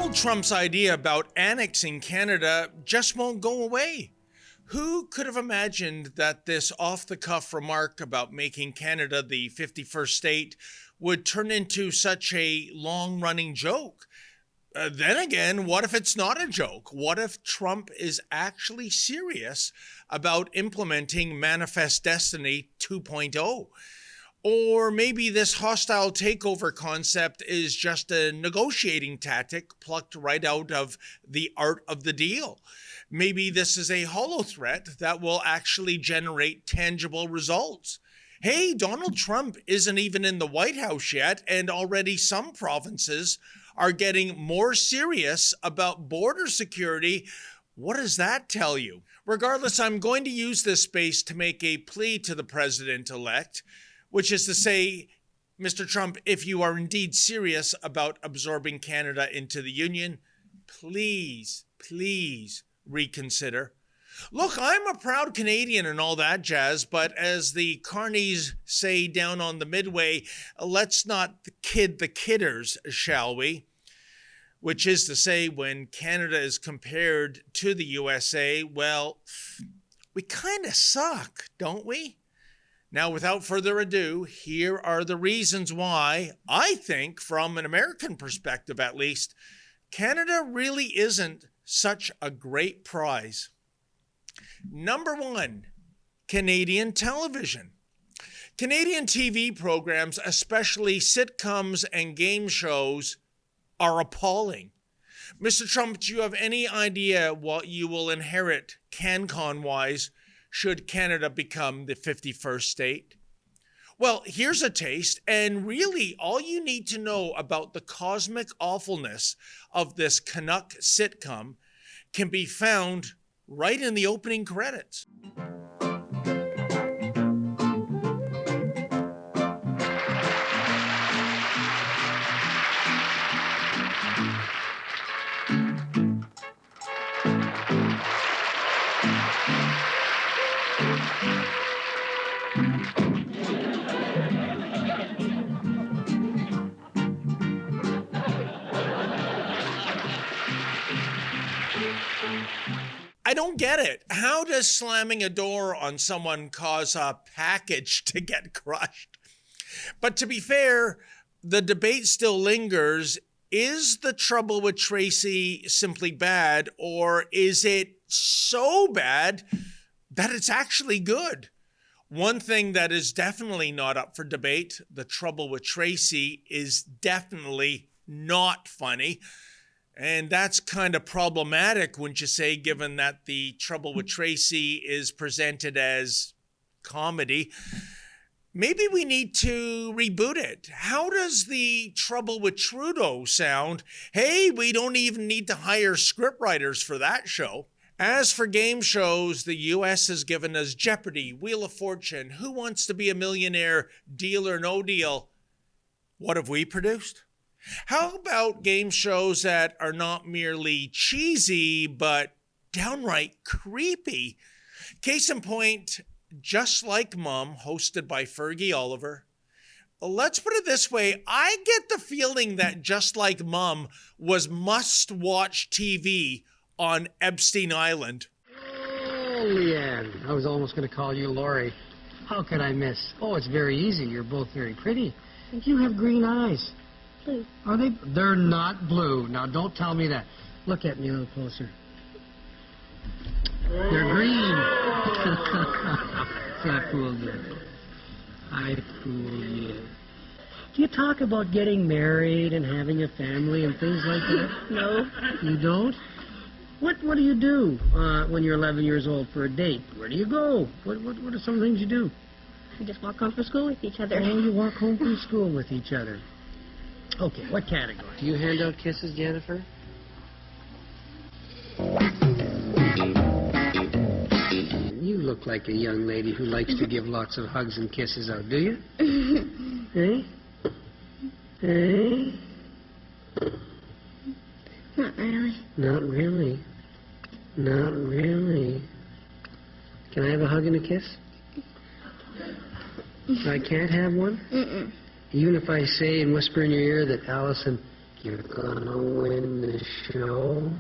Donald Trump's idea about annexing Canada just won't go away. Who could have imagined that this off-the-cuff remark about making Canada the 51st state would turn into such a long-running joke? Then again, what if it's not a joke? What if Trump is actually serious about implementing Manifest Destiny 2.0? Or maybe this hostile takeover concept is just a negotiating tactic plucked right out of The Art of the Deal. Maybe this is a hollow threat that will actually generate tangible results. Hey, Donald Trump isn't even in the White House yet, and already some provinces are getting more serious about border security. What does that tell you? Regardless, I'm going to use this space to make a plea to the president-elect, which is to say, Mr. Trump, if you are indeed serious about absorbing Canada into the Union, please reconsider. Look, I'm a proud Canadian and all that jazz, but as the carnies say down on the Midway, let's not kid the kidders, shall we? Which is to say, when Canada is compared to the USA, well, we kind of suck, don't we? Now, without further ado, here are the reasons why I think, from an American perspective at least, Canada really isn't such a great prize. Number one, Canadian television. Canadian TV programs, especially sitcoms and game shows, are appalling. Mr. Trump, do you have any idea what you will inherit CanCon-wise should Canada become the 51st state? Well, here's a taste, and really all you need to know about the cosmic awfulness of this Canuck sitcom can be found right in the opening credits. I don't get it. How does slamming a door on someone cause a package to get crushed? But to be fair, the debate still lingers. Is The Trouble with Tracy simply bad, or is it so bad that it's actually good? One thing that is definitely not up for debate, The Trouble with Tracy is definitely not funny. And that's kind of problematic, wouldn't you say, given that The Trouble with Tracy is presented as comedy. Maybe we need to reboot it. How does The Trouble with Trudeau sound? Hey, we don't even need to hire scriptwriters for that show. As for game shows, the U.S. has given us Jeopardy, Wheel of Fortune, Who Wants to Be a Millionaire, Deal or No Deal. What have we produced? How about game shows that are not merely cheesy, but downright creepy? Case in point, Just Like Mom, hosted by Fergie Oliver. Let's put it this way. I get the feeling that Just Like Mom was must-watch TV on Epstein Island. Oh, Leanne. I was almost going to call you Lori. How could I miss? Oh, it's very easy. You're both very pretty. And you have green eyes. Blue. Are they? They're not blue. Now, don't tell me that. Look at me a little closer. They're green. I fooled you. I fooled you. Do you talk about getting married and having a family and things like that? No. You don't? What do you do when you're 11 years old for a date? Where do you go? What are some things you do? We just walk home from school with each other. Oh, you walk home from school with each other. Okay, what category? Do you hand out kisses, Jennifer? You look like a young lady who likes to give lots of hugs and kisses out, do you? Eh? Eh? Not really. Not really. Not really. Can I have a hug and a kiss? I can't have one? Mm-mm. Even if I say and whisper in your ear that Allison you're gonna win the show?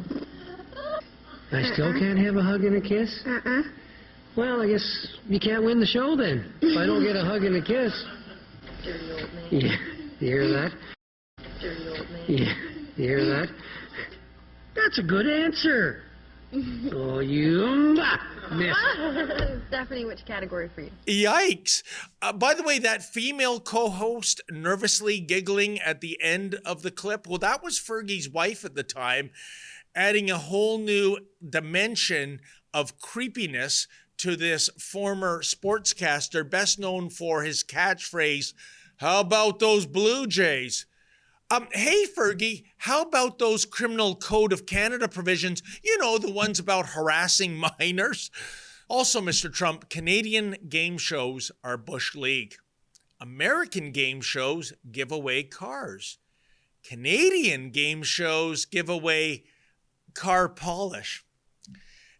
I still can't have a hug and a kiss? Well, I guess you can't win the show then. If I don't get a hug and a kiss. Dirty old man. Yeah, you hear that? Dirty old man. Yeah, you hear that? That's a good answer. Oh, you miss. Stephanie, which category for you? Yikes. By the way, that female co-host nervously giggling at the end of the clip, well, that was Fergie's wife at the time, adding a whole new dimension of creepiness to this former sportscaster, best known for his catchphrase, "How about those Blue Jays?" Hey, Fergie, how about those Criminal Code of Canada provisions? You know, the ones about harassing minors. Also, Mr. Trump, Canadian game shows are Bush League. American game shows give away cars. Canadian game shows give away car polish.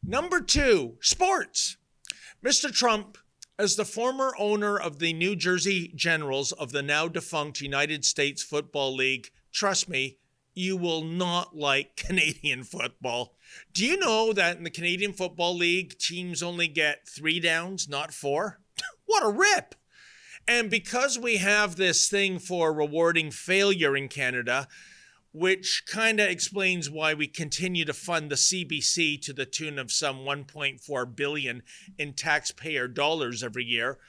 Number 2, sports. Mr. Trump, as the former owner of the New Jersey Generals of the now defunct United States Football League, trust me, you will not like Canadian football. Do you know that in the Canadian Football League, teams only get 3 downs, not 4? What a rip! And because we have this thing for rewarding failure in Canada, which kind of explains why we continue to fund the CBC to the tune of some $1.4 billion in taxpayer dollars every year,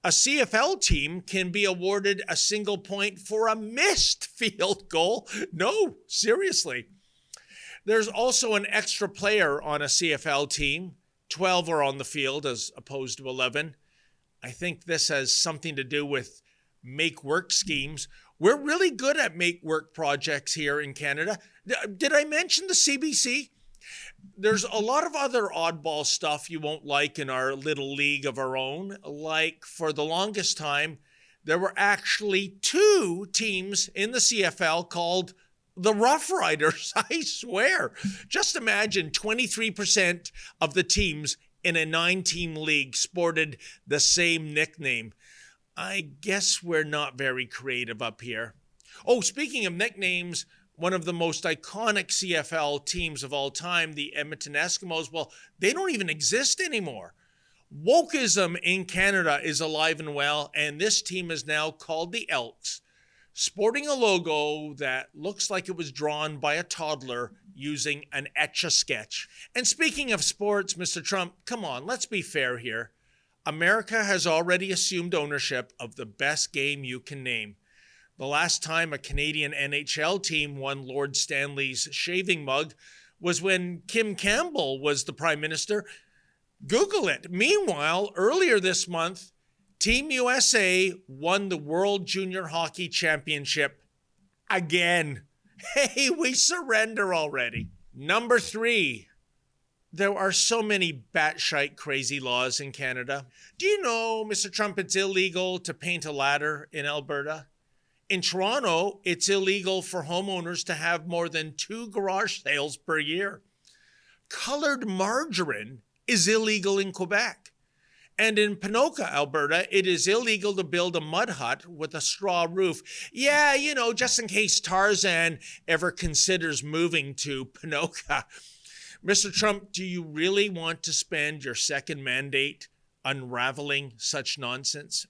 a CFL team can be awarded a single point for a missed field goal. No, seriously. There's also an extra player on a CFL team. 12 are on the field as opposed to 11. I think this has something to do with make work schemes. We're really good at make work projects here in Canada. Did I mention the CBC? There's a lot of other oddball stuff you won't like in our little league of our own. Like for the longest time, there were actually 2 teams in the CFL called the Rough Riders. I swear. Just imagine 23% of the teams in a 9-team league sported the same nickname. I guess we're not very creative up here. Oh, speaking of nicknames, one of the most iconic CFL teams of all time, the Edmonton Eskimos, well, they don't even exist anymore. Wokeism in Canada is alive and well, and this team is now called the Elks, sporting a logo that looks like it was drawn by a toddler using an Etch-a-Sketch. And speaking of sports, Mr. Trump, come on, let's be fair here. America has already assumed ownership of the best game you can name. The last time a Canadian NHL team won Lord Stanley's shaving mug was when Kim Campbell was the Prime Minister. Google it. Meanwhile, earlier this month, Team USA won the World Junior Hockey Championship again. Hey, we surrender already. Number 3. There are so many batshite crazy laws in Canada. Do you know, Mr. Trump, it's illegal to paint a ladder in Alberta? In Toronto, it's illegal for homeowners to have more than 2 garage sales per year. Colored margarine is illegal in Quebec. And in Ponoka, Alberta, it is illegal to build a mud hut with a straw roof. Yeah, you know, just in case Tarzan ever considers moving to Ponoka. Mr. Trump, do you really want to spend your second mandate unraveling such nonsense?